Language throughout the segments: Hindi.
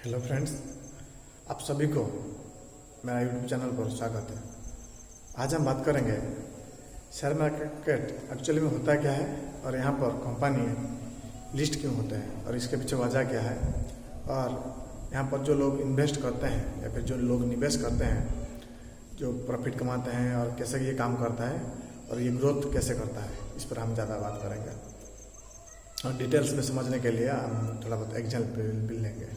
हेलो फ्रेंड्स, आप सभी को मेरा यूट्यूब चैनल पर स्वागत है। आज हम बात करेंगे शेयर मार्केट एक्चुअली में होता क्या है और यहाँ पर कंपनी लिस्ट क्यों होते हैं और इसके पीछे वजह क्या है, और यहाँ पर जो लोग इन्वेस्ट करते हैं या फिर जो लोग निवेश करते हैं, जो प्रॉफिट कमाते हैं और कैसे ये काम करता है और ये ग्रोथ कैसे करता है, इस पर हम ज़्यादा बात करेंगे। और डिटेल्स में समझने के लिए हम थोड़ा बहुत एग्जाम्पल भी लेंगे।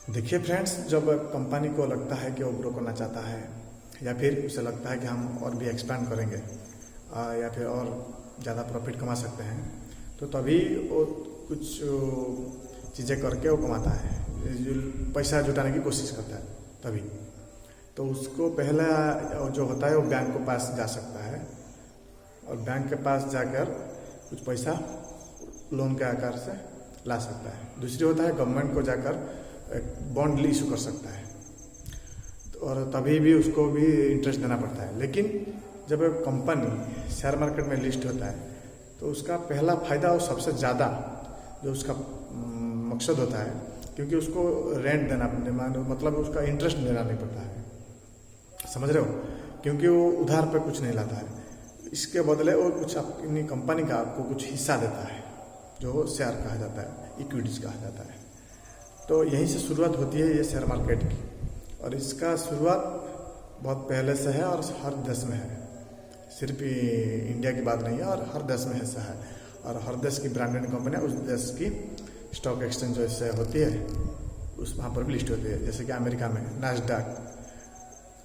देखिए फ्रेंड्स, जब कंपनी को लगता है कि वो ग्रो करना चाहता है या फिर उसे लगता है कि हम और भी एक्सपैंड करेंगे या फिर और ज़्यादा प्रॉफिट कमा सकते हैं, तो तभी वो कुछ चीज़ें करके वो कमाता है, पैसा जुटाने की कोशिश करता है। तभी तो उसको पहला जो होता है वो बैंक के पास जा सकता है और बैंक के पास जाकर कुछ पैसा लोन के आकार से ला सकता है। दूसरी होता है गवर्नमेंट को जाकर एक बॉन्ड इशू कर सकता है, और तभी भी उसको भी इंटरेस्ट देना पड़ता है। लेकिन जब एक कंपनी शेयर मार्केट में लिस्ट होता है तो उसका पहला फायदा और सबसे ज़्यादा जो उसका मकसद होता है, क्योंकि उसको रेंट देना, मतलब उसका इंटरेस्ट देना नहीं पड़ता है, समझ रहे हो, क्योंकि वो उधार पे कुछ नहीं लाता है। इसके बदले वो कुछ अपनी कंपनी का आपको कुछ हिस्सा देता है, जो शेयर कहा जाता है, इक्विटीज कहा जाता है। तो यहीं से शुरुआत होती है ये शेयर मार्केट की, और इसका शुरुआत बहुत पहले से है और हर देश में है, सिर्फ इंडिया की बात नहीं है, और हर देश में ऐसा है। और हर देश की ब्रांडेड कंपनियां उस देश की स्टॉक एक्सचेंज जैसे होती है उस वहाँ पर भी लिस्ट होती है। जैसे कि अमेरिका में नास्डैक,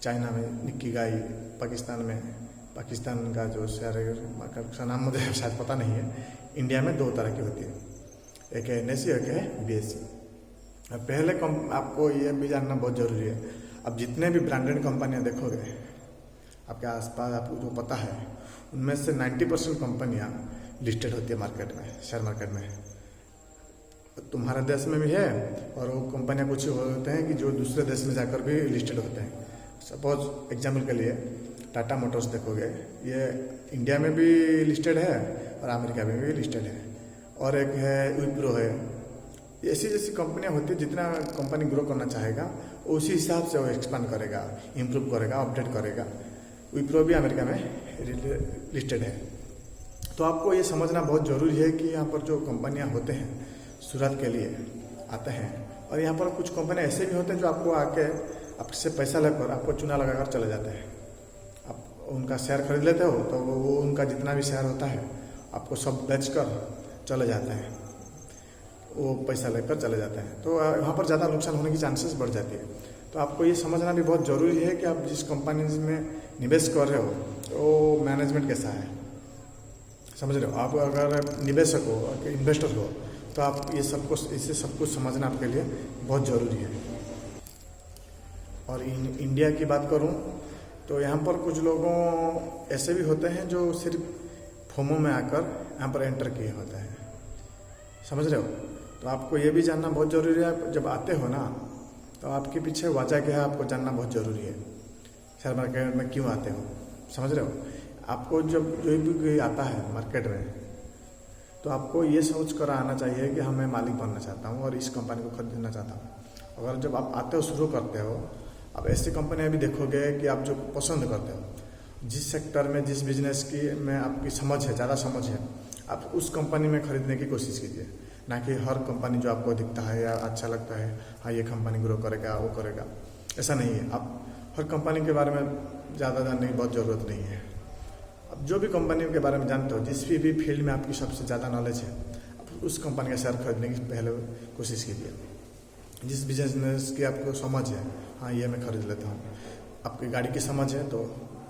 चाइना में निक्कीगाई, पाकिस्तान का जो शेयर मार्केट का नाम मुझे शायद पता नहीं है। इंडिया में दो तरह की होती है, एक है NSE, एक है BSE। पहले आपको ये भी जानना बहुत ज़रूरी है, अब जितने भी ब्रांडेड कंपनियां देखोगे आपके आसपास, आपको जो पता है, उनमें से 90% कंपनियां लिस्टेड होती है मार्केट में, शेयर मार्केट में। तुम्हारे देश में भी है, और वो कंपनियां कुछ होते हैं कि जो दूसरे देश में जाकर भी लिस्टेड होते हैं। सपोज एग्जाम्पल के लिए टाटा मोटर्स देखोगे, ये इंडिया में भी लिस्टेड है और अमेरिका में भी लिस्टेड है। और एक है विप्रो है। ऐसी जैसी कंपनियां होती है, जितना कंपनी ग्रो करना चाहेगा उसी हिसाब से वो एक्सपांड करेगा, इम्प्रूव करेगा, अपडेट करेगा। विप्रो भी अमेरिका में लिस्टेड है। तो आपको ये समझना बहुत ज़रूरी है कि यहाँ पर जो कंपनियां होते हैं शुरुआत के लिए आते हैं, और यहाँ पर कुछ कंपनियां ऐसे भी होते हैं जो आपको आके आपसे पैसा लेकर आपको चूना लगाकर चले जाते हैं। आप उनका शेयर खरीद लेते हो तो वो उनका जितना भी शेयर होता है आपको सब बेच कर चले जाते हैं, वो पैसा लेकर चले जाते हैं। तो वहाँ पर ज़्यादा नुकसान होने की चांसेस बढ़ जाती है। तो आपको ये समझना भी बहुत ज़रूरी है कि आप जिस कंपनी में निवेश कर रहे हो तो मैनेजमेंट कैसा है, समझ रहे हो। आप अगर निवेशक हो, इन्वेस्टर हो, तो आप ये इसे सब कुछ समझना आपके लिए बहुत ज़रूरी है। और इंडिया की बात करूँ तो यहाँ पर कुछ लोगों ऐसे भी होते हैं जो सिर्फ फोमो में आकर यहाँ पर एंटर किए होते हैं, समझ रहे हो। तो आपको ये भी जानना बहुत ज़रूरी है, जब आते हो ना तो आपके पीछे वजह क्या है आपको जानना बहुत ज़रूरी है। शेयर मार्केट में क्यों आते हो, समझ रहे हो। आपको जब जो भी आता है मार्केट में, तो आपको ये सोच कर आना चाहिए कि मैं मालिक बनना चाहता हूँ और इस कंपनी को खरीदना चाहता हूँ। अगर जब आप आते हो, शुरू करते हो, आप ऐसी कंपनियाँ भी देखोगे कि आप जो पसंद करते हो, जिस सेक्टर में, जिस बिजनेस की में आपकी समझ है, ज़्यादा समझ है, आप उस कंपनी में खरीदने की कोशिश कीजिए। ना कि हर कंपनी जो आपको दिखता है या अच्छा लगता है, हाँ ये कंपनी ग्रो करेगा, वो करेगा, ऐसा नहीं है। आप हर कंपनी के बारे में ज़्यादा जानने की बहुत ज़रूरत नहीं है। अब जो भी कंपनी के बारे में जानते हो, जिस भी फील्ड में आपकी सबसे ज़्यादा नॉलेज है, आप उस कंपनी का शेयर खरीदने की पहले कोशिश कीजिए। जिस बिजनेस की आपको समझ है, हाँ ये मैं खरीद लेता हूँ। आपकी गाड़ी की समझ है तो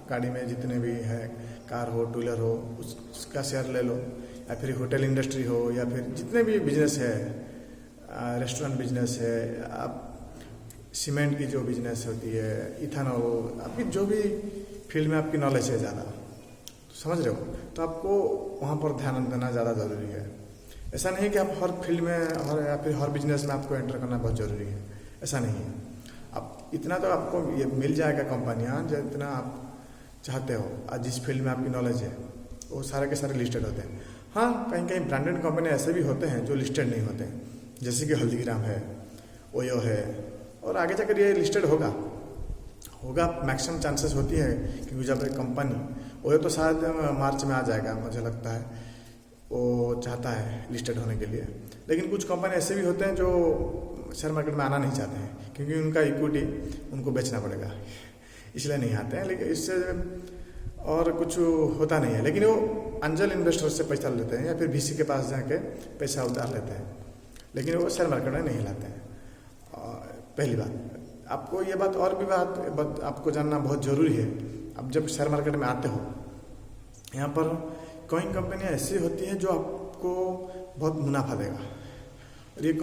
गाड़ी में जितने भी है, कार हो, टू व्हीलर हो, उसका शेयर ले लो। या फिर होटल इंडस्ट्री हो, या फिर जितने भी बिजनेस है, रेस्टोरेंट बिजनेस है, आप सीमेंट की जो बिजनेस होती है, इथेनॉल, आपकी जो भी फील्ड में आपकी नॉलेज है ज़्यादा, समझ रहे हो, तो आपको वहाँ पर ध्यान देना ज़्यादा ज़रूरी है। ऐसा नहीं कि आप हर फील्ड में या फिर हर बिजनेस में आपको एंटर करना बहुत ज़रूरी है, ऐसा नहीं है। आप इतना तो आपको ये मिल जाएगा कंपनियाँ जितना आप चाहते हो, और जिस फील्ड में आपकी नॉलेज है वो सारे के सारे लिस्टेड होते हैं। हाँ, कहीं कहीं ब्रांडेड कंपनी ऐसे भी होते हैं जो लिस्टेड नहीं होते हैं, जैसे कि हल्दीराम है, ओयो है, और आगे जाकर ये लिस्टेड होगा मैक्सिमम चांसेस होती है, क्योंकि जब एक कंपनी ओयो तो शायद मार्च में आ जाएगा, मुझे लगता है वो चाहता है लिस्टेड होने के लिए। लेकिन कुछ कंपनी ऐसे भी होते हैं जो शेयर मार्केट में आना नहीं चाहते हैं, क्योंकि उनका इक्विटी उनको बेचना पड़ेगा, इसलिए नहीं आते हैं। लेकिन इससे और कुछ होता नहीं है, लेकिन वो एंजल इन्वेस्टर से पैसा लेते हैं या फिर VC के पास जाके पैसा उधार लेते हैं, लेकिन वो शेयर मार्केट में नहीं लाते हैं। पहली बात आपको ये बात, और भी बात आपको जानना बहुत ज़रूरी है। अब जब शेयर मार्केट में आते हो, यहाँ पर कई कंपनियाँ ऐसी होती हैं जो आपको बहुत मुनाफा देगा, और ये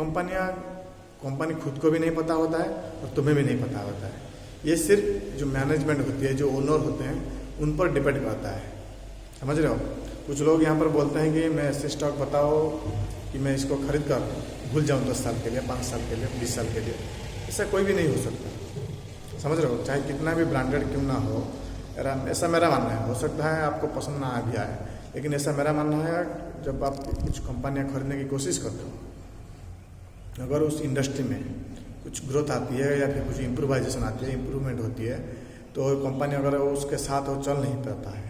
कंपनी खुद को भी नहीं पता होता है और तुम्हें भी नहीं पता होता है। ये सिर्फ जो मैनेजमेंट होती है, जो ओनर होते हैं, उन पर डिपेंड करता है, समझ रहे हो। कुछ लोग यहाँ पर बोलते हैं कि मैं ऐसे स्टॉक बताओ कि मैं इसको खरीद कर भूल जाऊँ 10 साल के लिए, 5 साल के लिए, 20 साल के लिए। ऐसा कोई भी नहीं हो सकता, समझ रहे हो, चाहे कितना भी ब्रांडेड क्यों ना हो। ऐसा मेरा मानना है, हो सकता है आपको पसंद ना आ भी आए, लेकिन ऐसा मेरा मानना है, जब आप कुछ कंपनियां खरीदने की कोशिश करते हो, अगर उस इंडस्ट्री में कुछ ग्रोथ आती है या फिर कुछ इम्प्रूवाइजेशन आती है, इम्प्रूवमेंट होती है, तो कंपनी अगर उसके साथ वो चल नहीं पाता है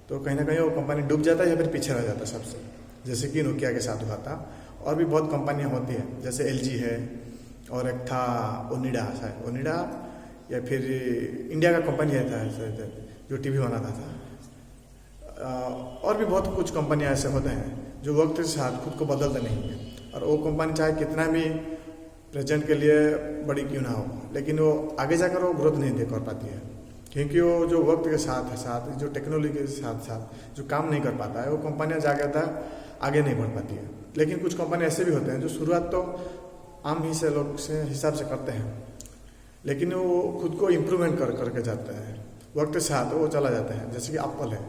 तो कहीं ना कहीं वो कंपनी डूब जाता है या फिर पीछे रह जाता है सबसे, जैसे कि नोकिया के साथ हुआ था। और भी बहुत कंपनियां होती हैं, जैसे LG है, और एक था ओनिडा या फिर इंडिया का कंपनी है था जो टीवी बनाता था। और भी बहुत कुछ कंपनियां ऐसे होते हैं जो वक्त के साथ खुद को बदलते नहीं है, और वो कंपनी चाहे कितना भी प्रेजेंट के लिए बड़ी क्यों ना हो, लेकिन वो आगे जाकर वो ग्रोथ नहीं दे कर पाती है, क्योंकि वो जो वक्त के साथ जो टेक्नोलॉजी के साथ जो काम नहीं कर पाता है, वो कंपनियां जाकर आगे नहीं बढ़ पाती है। लेकिन कुछ कंपनी ऐसे भी होते हैं जो शुरुआत तो आम ही से लोग से हिसाब से करते हैं, लेकिन वो खुद को इम्प्रूवमेंट करके जाते हैं, वक्त के साथ वो चला जाता है। जैसे कि एप्पल है,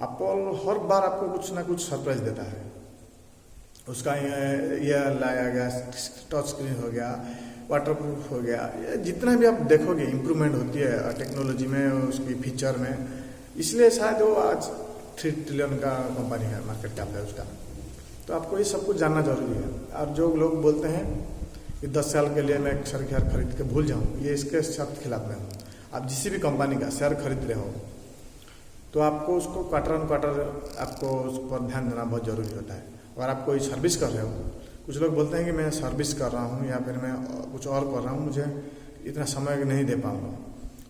एप्पल हर बार आपको कुछ ना कुछ सरप्राइज देता है। उसका ये लाया गया टच स्क्रीन हो गया, वाटरप्रूफ हो गया, ये जितना भी आप देखोगे इम्प्रूवमेंट होती है टेक्नोलॉजी में, उसकी फीचर में, इसलिए शायद वो आज 3 ट्रिलियन का कंपनी है, मार्केट कैप है उसका। तो आपको ये सब कुछ जानना जरूरी है। और जो लोग बोलते हैं कि 10 साल के लिए मैं एक शेयर खरीद के भूल जाऊँ, ये इसके सख्त खिलाफ में हूँ। आप जिस भी कंपनी का शेयर खरीद रहे हो तो आपको उसको क्वार्टर ऑन क्वार्टर आपको उस पर ध्यान देना बहुत ज़रूरी होता है। अगर आप कोई सर्विस कर रहे हो, कुछ लोग बोलते हैं कि मैं सर्विस कर रहा हूँ या फिर मैं कुछ और कर रहा हूँ, मुझे इतना समय नहीं दे पाऊँगा,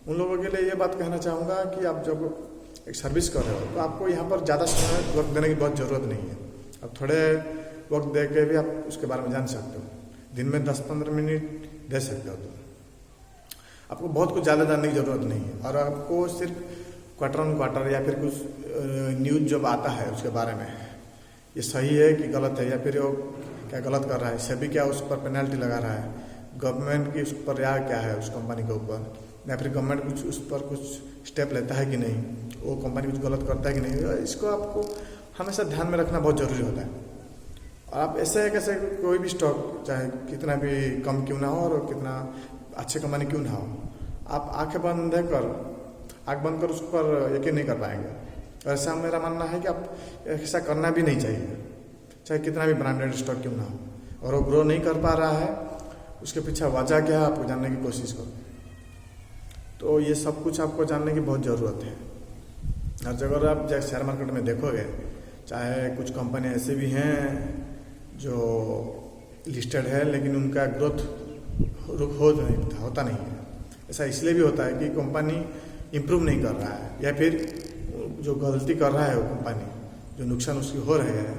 उन लोगों के लिए ये बात कहना चाहूँगा कि आप जब एक सर्विस कर रहे हो तो आपको यहाँ पर ज़्यादा समय वक्त देने की बहुत ज़रूरत नहीं है। अब थोड़े वक्त दे के भी आप उसके बारे में जान सकते हो, दिन में 10-15 मिनट दे सकते हो, तो आपको बहुत कुछ ज़्यादा जानने की ज़रूरत नहीं है। और आपको सिर्फ क्वार्टर ऑन क्वार्टर या फिर कुछ न्यूज़ जब आता है उसके बारे में, ये सही है कि गलत है, या फिर वो क्या गलत कर रहा है, सभी क्या उस पर पेनल्टी लगा रहा है, गवर्नमेंट की उस पर राय क्या है उस कंपनी के ऊपर, या फिर गवर्नमेंट कुछ उस पर कुछ स्टेप लेता है कि नहीं, वो कंपनी कुछ गलत करता है कि नहीं, इसको आपको हमेशा ध्यान में रखना बहुत ज़रूरी होता है। और आप ऐसे कैसे कोई भी स्टॉक चाहे कितना भी कम क्यों ना हो और कितना अच्छे कंपनी क्यों ना हो, आप आंख बंद कर उस पर यकीन नहीं कर पाएंगे। और ऐसा मेरा मानना है कि आप ऐसा करना भी नहीं चाहिए, चाहे कितना भी ब्रांडेड स्टॉक क्यों ना हो, और वो ग्रो नहीं कर पा रहा है, उसके पीछे वजह क्या है आपको जानने की कोशिश करो। तो ये सब कुछ आपको जानने की बहुत ज़रूरत है। और अगर आप जैसे शेयर मार्केट में देखोगे, चाहे कुछ कंपनी ऐसे भी हैं जो लिस्टेड है लेकिन उनका ग्रोथ होता नहीं है। ऐसा इसलिए भी होता है कि कंपनी इम्प्रूव नहीं कर रहा है, या फिर जो गलती कर रहा है वो कंपनी, जो नुकसान उसकी हो रहे हैं,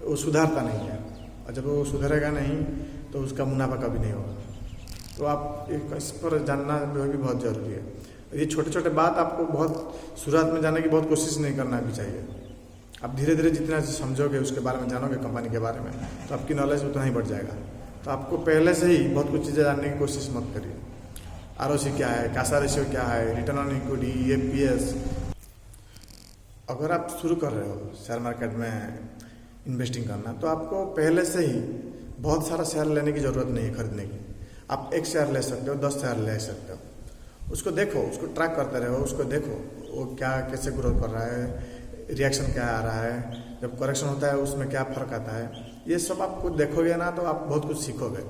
वो सुधारता नहीं है, और जब वो सुधरेगा नहीं तो उसका मुनाफा कभी नहीं होगा। तो आप इस पर जानना भी बहुत ज़रूरी है। ये छोटे छोटे बात आपको बहुत शुरुआत में जानने की बहुत कोशिश नहीं करना भी चाहिए। आप धीरे धीरे जितना समझोगे, उसके बारे में जानोगे, कंपनी के बारे में, तो आपकी नॉलेज उतना ही बढ़ जाएगा। तो आपको पहले से ही बहुत कुछ चीज़ें जानने की कोशिश मत करिए। ROC क्या है, कासा रेशियो क्या है, रिटर्न ऑन इक्विटी, EPS। अगर आप शुरू कर रहे हो शेयर मार्केट में इन्वेस्टिंग करना, तो आपको पहले से ही बहुत सारा शेयर लेने की ज़रूरत नहीं है खरीदने की। आप 1 शेयर ले सकते हो, 10 शेयर ले सकते हो। उसको देखो, उसको ट्रैक करते रहो, उसको देखो वो क्या कैसे ग्रोथ कर रहा है, रिएक्शन क्या आ रहा है, जब करेक्शन होता है उसमें क्या फ़र्क आता है। ये सब आप कुछ देखोगे ना तो आप बहुत कुछ सीखोगे।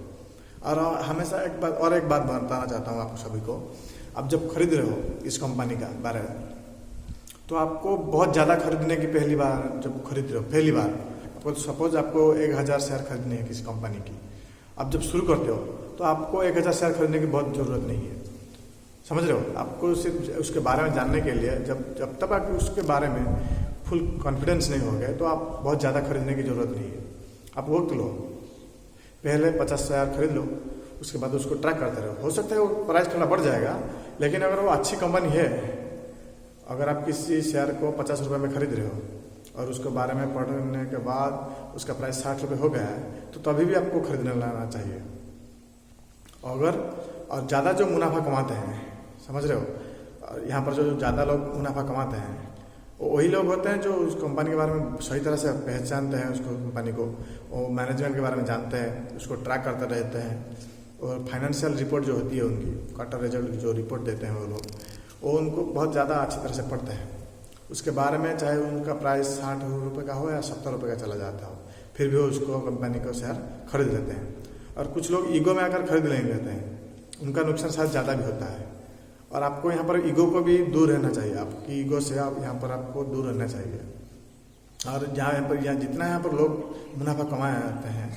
और हमेशा एक बात बताना चाहता हूँ आप सभी को, आप जब खरीद रहे हो इस कंपनी का बारे में, तो आपको बहुत ज़्यादा खरीदने की पहली बार जब खरीद रहे हो, पहली बार आपको सपोज आपको 1000 शेयर खरीदने हैं किसी कंपनी की, आप जब शुरू करते हो तो आपको 1000 शेयर खरीदने की बहुत ज़रूरत नहीं है, समझ रहे हो। आपको सिर्फ उसके बारे में जानने के लिए जब तक आप उसके बारे में फुल कॉन्फिडेंस नहीं हो गए तो आप बहुत ज़्यादा खरीदने की ज़रूरत नहीं है। आप वक्त लो, पहले 50 शेयर खरीद लो, उसके बाद उसको ट्रैक करते रहो। हो सकता है वो प्राइस थोड़ा बढ़ जाएगा, लेकिन अगर वो अच्छी कंपनी है, अगर आप किसी शेयर को 50 रुपये में खरीद रहे हो और उसके बारे में पढ़ने के बाद उसका प्राइस 60 रुपये हो गया है, तो तभी भी आपको खरीदने लाना चाहिए। और ज़्यादा जो मुनाफा कमाते हैं, समझ रहे हो, यहाँ पर जो ज़्यादा लोग मुनाफा कमाते हैं वो वही लोग होते हैं जो उस कंपनी के बारे में सही तरह से पहचानते हैं, उसको कंपनी को, वो मैनेजमेंट के बारे में जानते हैं, उसको ट्रैक करते रहते हैं, और फाइनेंशियल रिपोर्ट जो होती है उनकी, क्वार्टर रिजल्ट जो रिपोर्ट देते हैं वो लोग, वो उनको बहुत ज़्यादा अच्छी तरह से पढ़ते हैं उसके बारे में, चाहे उनका प्राइस 60 रुपये का हो या 70 रुपये का चला जाता हो, फिर भी उसको कंपनी को शेयर खरीद लेते हैं। और कुछ लोग ईगो में आकर खरीद नहीं लेते हैं, उनका नुकसान शायद ज़्यादा भी होता है। और आपको यहाँ पर ईगो को भी दूर रहना चाहिए, आपकी ईगो से आप यहाँ पर आपको दूर रहना चाहिए। और जितना यहाँ पर लोग मुनाफा कमाए जाते हैं,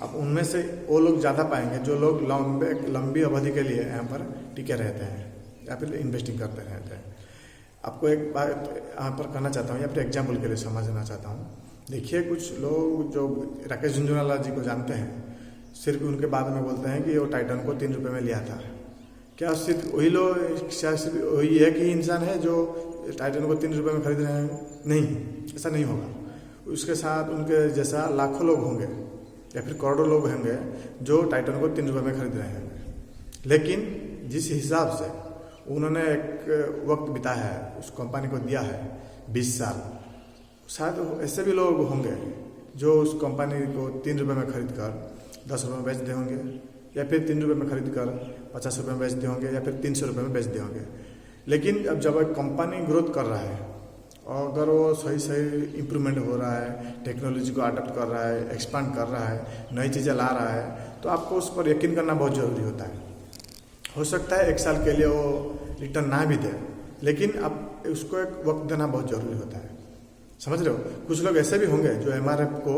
अब उनमें से वो लोग ज़्यादा पाएंगे जो लोग लंबी अवधि के लिए यहाँ पर टिके रहते हैं या फिर इन्वेस्टिंग करते रहते हैं। आपको एक बात यहाँ पर कहना चाहता हूँ या फिर एग्जाम्पल के लिए समझना चाहता हूँ। देखिए, कुछ लोग जो राकेश झुंझुनवाला जी को जानते हैं, सिर्फ उनके बाद में बोलते हैं कि वो टाइटन को 3 रुपये में लिया था। क्या सिर्फ वही लोग, सिर्फ वही एक ही इंसान है जो टाइटन को 3 रुपये में खरीद रहे हैं? नहीं, ऐसा नहीं होगा। उसके साथ उनके जैसा लाखों लोग होंगे या फिर करोड़ों लोग होंगे जो टाइटन को 3 रुपये में खरीद रहे हैं। लेकिन जिस हिसाब से उन्होंने एक वक्त बिताया है, उस कंपनी को दिया है 20 साल, शायद ऐसे भी लोग होंगे जो उस कंपनी को 3 रुपये में खरीद कर 10 रुपये में बेच दे होंगे, या फिर 3 रुपये में खरीद कर 50 रुपये में बेच दे होंगे, या फिर 300 रुपये में बेच दे होंगे। लेकिन अब जब एक कंपनी ग्रोथ कर रहा है और अगर वो सही इम्प्रूवमेंट हो रहा है, टेक्नोलॉजी को अडॉप्ट कर रहा है, एक्सपांड कर रहा है, नई चीज़ें ला रहा है, तो आपको उस पर यकीन करना बहुत ज़रूरी होता है। हो सकता है 1 साल के लिए वो रिटर्न ना भी दे, लेकिन अब उसको एक वक्त देना बहुत ज़रूरी होता है, समझ रहे हो। कुछ लोग ऐसे भी होंगे जो MRF को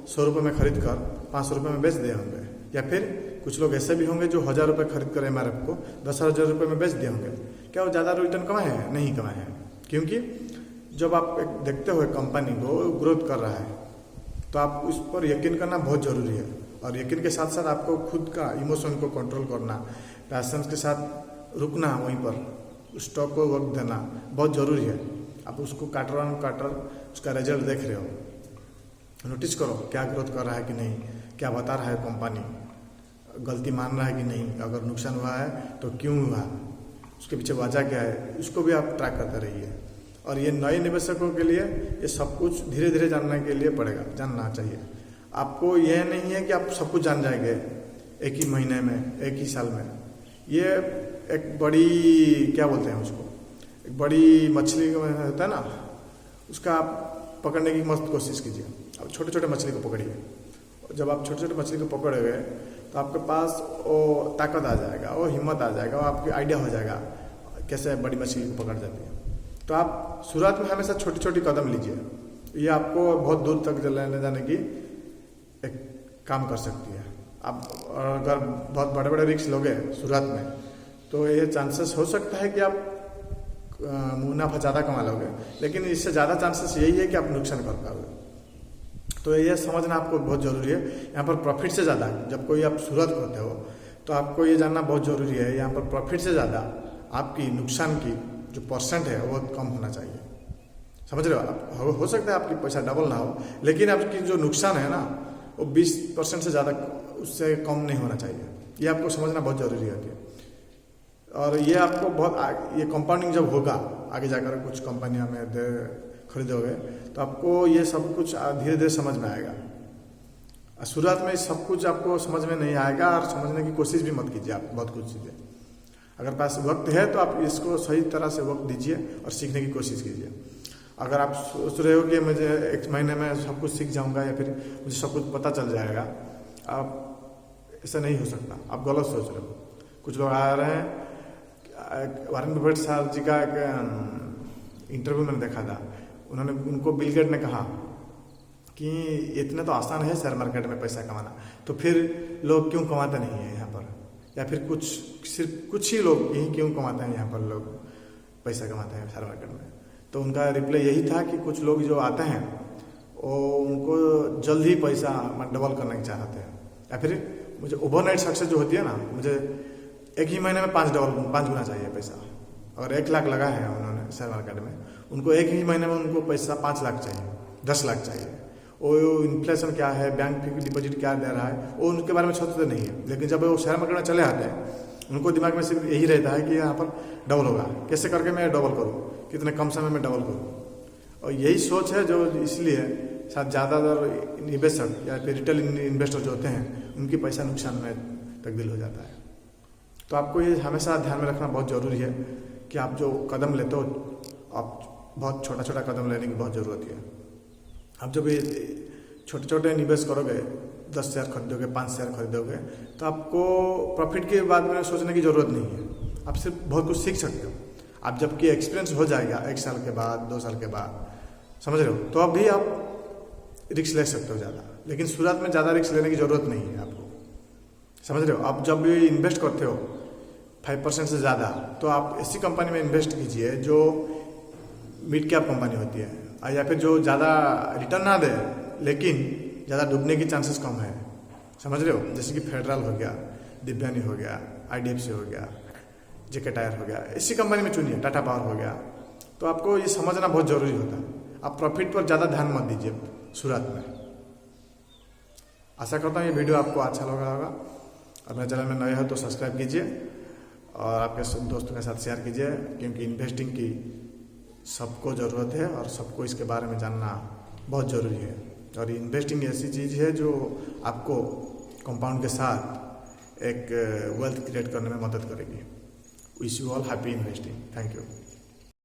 100 रुपये में खरीद कर 500 रुपये में बेच दिए होंगे, या फिर कुछ लोग ऐसे भी होंगे जो 1000 रुपये खरीद कर MRF को 10,000 रुपये में बेच दिए होंगे। क्या वो ज़्यादा रिटर्न कमाए हैं? नहीं कमाए हैं, क्योंकि जब आप देखते हो कंपनी को ग्रोथ कर रहा है तो आप उस पर यकीन करना बहुत ज़रूरी है। और यकीन के साथ साथ आपको खुद का इमोशन को कंट्रोल करना, पैशंस के साथ रुकना, वहीं पर स्टॉक को वक्त देना बहुत ज़रूरी है। आप उसको क्वार्टर उसका रिजल्ट देख रहे हो, नोटिस करो क्या ग्रोथ कर रहा है कि नहीं, क्या बता रहा है कंपनी, गलती मान रहा है कि नहीं, अगर नुकसान हुआ है तो क्यों हुआ, उसके पीछे वजह क्या है, उसको भी आप ट्रैक करते रहिए। और ये नए निवेशकों के लिए ये सब कुछ धीरे धीरे जानने के लिए जानना चाहिए। आपको यह नहीं है कि आप सब कुछ जान जाएंगे एक ही महीने में, एक ही साल में। ये एक बड़ी, क्या बोलते हैं उसको, एक बड़ी मछली होता है ना, उसका आप पकड़ने की मस्त कोशिश कीजिए। अब छोटे छोटे मछली को पकड़िए, जब आप छोटे छोटे मछली को पकड़ोगे तो आपके पास वो ताकत आ जाएगा, वो हिम्मत आ जाएगा, वो आपकी आइडिया हो जाएगा कैसे बड़ी मछली को पकड़ जाती है। तो आप शुरुआत में हमेशा छोटी छोटी कदम लीजिए, ये आपको बहुत दूर तक ले जाने की एक काम कर सकती है। आप अगर बहुत बड़े बड़े रिस्क लोगे शुरुआत में, तो ये चांसेस हो सकता है कि आप मुनाफा ज़्यादा कमा लोगे, लेकिन इससे ज़्यादा चांसेस यही है कि आप नुकसान कर पाओगे। तो ये समझना आपको बहुत ज़रूरी है। यहाँ पर प्रॉफिट से ज़्यादा, जब कोई आप शुरुआत करते हो तो आपको ये जानना बहुत ज़रूरी है, यहाँ पर प्रॉफिट से ज़्यादा आपकी नुकसान की जो परसेंट है वो कम होना चाहिए, समझ रहे हो। हो सकता है आपकी पैसा डबल ना हो, लेकिन आपकी जो नुकसान है ना वो 20% से ज़्यादा, उससे कम नहीं होना चाहिए। ये आपको समझना बहुत ज़रूरी होती है। और ये आपको बहुत, ये कंपाउंडिंग जब होगा आगे जाकर कुछ कंपनियां में खरीदोगे तो आपको ये सब कुछ धीरे धीरे समझ में आएगा। शुरुआत में सब कुछ आपको समझ में नहीं आएगा, और समझने की कोशिश भी मत कीजिए। आप बहुत कुछ चीज़ें, अगर पास वक्त है तो आप इसको सही तरह से वक्त दीजिए और सीखने की कोशिश कीजिए। अगर आप सोच रहे हो कि मुझे 1 महीने में सब कुछ सीख जाऊंगा या फिर मुझे सब कुछ पता चल जाएगा, आप ऐसा नहीं हो सकता, आप गलत सोच रहे हो। कुछ लोग आ रहे हैं, वॉरेन बफेट साहब जी का एक इंटरव्यू मैंने देखा था, उनको बिल गेट ने कहा कि इतना तो आसान है शेयर मार्केट में पैसा कमाना, तो फिर लोग क्यों कमाते नहीं है यहाँ पर, या फिर सिर्फ कुछ ही लोग यही क्यों कमाते हैं यहाँ पर, लोग पैसा कमाते हैं शेयर मार्केट में। तो उनका रिप्लाई यही था कि कुछ लोग जो आते हैं वो उनको जल्द ही पैसा डबल करना चाहते हैं, या फिर मुझे ओवरनाइट सक्सेस जो होती है ना, मुझे एक ही महीने में 5 गुना चाहिए पैसा। अगर 1 लाख लगा है उन्होंने शेयर मार्केट में, उनको एक ही महीने में उनको पैसा 5 लाख चाहिए, 10 लाख चाहिए। वो इन्फ्लेशन क्या है, बैंक फिक्स डिपॉजिट क्या दे रहा है, वो उनके बारे में सोचते नहीं है। लेकिन जब वो शेयर मार्केट में चले आते हैं, उनको दिमाग में सिर्फ यही रहता है कि यहाँ पर डबल होगा, कैसे करके मैं डबल करूँ, कितने कम समय में डबल करूँ। और यही सोच है जो इसलिए शायद ज़्यादातर निवेशक या फिर रिटेल इन्वेस्टर जो होते हैं, उनकी पैसा नुकसान में तब्दील हो जाता है। तो आपको ये हमेशा ध्यान में रखना बहुत ज़रूरी है कि आप जो कदम लेते हो, आप बहुत छोटा छोटा कदम लेने की बहुत ज़रूरत है। आप जब ये छोटे छोटे निवेश करोगे, 10 शेयर खरीदोगे, 5 शेयर खरीदोगे, तो आपको प्रॉफिट के बाद में सोचने की ज़रूरत नहीं है, आप सिर्फ बहुत कुछ सीख सकते हो। आप जबकि एक्सपीरियंस हो जाएगा 1 साल के बाद, 2 साल के बाद, समझ रहे हो, तो अब भी आप रिस्क ले सकते हो ज़्यादा। लेकिन शुरुआत में ज़्यादा रिस्क लेने की ज़रूरत नहीं है आपको, समझ रहे हो। आप जब भी इन्वेस्ट करते हो 5% से ज़्यादा, तो आप ऐसी कंपनी में इन्वेस्ट कीजिए जो मिड कैप कंपनी होती है, या फिर जो ज़्यादा रिटर्न ना दे लेकिन ज़्यादा डूबने की चांसेस कम है, समझ रहे हो। जैसे कि फेडरल हो गया, दिव्यानी हो गया, IDFC हो गया, JK टायर हो गया, ऐसी कंपनी में चुनिए, टाटा पावर हो गया। तो आपको ये समझना बहुत ज़रूरी होता है। आप प्रॉफिट पर ज़्यादा ध्यान मत दीजिए शुरुआत में। आशा करता हूँ ये वीडियो आपको अच्छा लगा होगा, और मेरे चैनल में नए हो तो सब्सक्राइब कीजिए और आपके दोस्तों के साथ शेयर कीजिए, क्योंकि इन्वेस्टिंग की सबको ज़रूरत है और सबको इसके बारे में जानना बहुत ज़रूरी है। और इन्वेस्टिंग ऐसी चीज़ है जो आपको कंपाउंड के साथ एक वेल्थ क्रिएट करने में मदद करेगी। Wish you all happy investing. Thank you.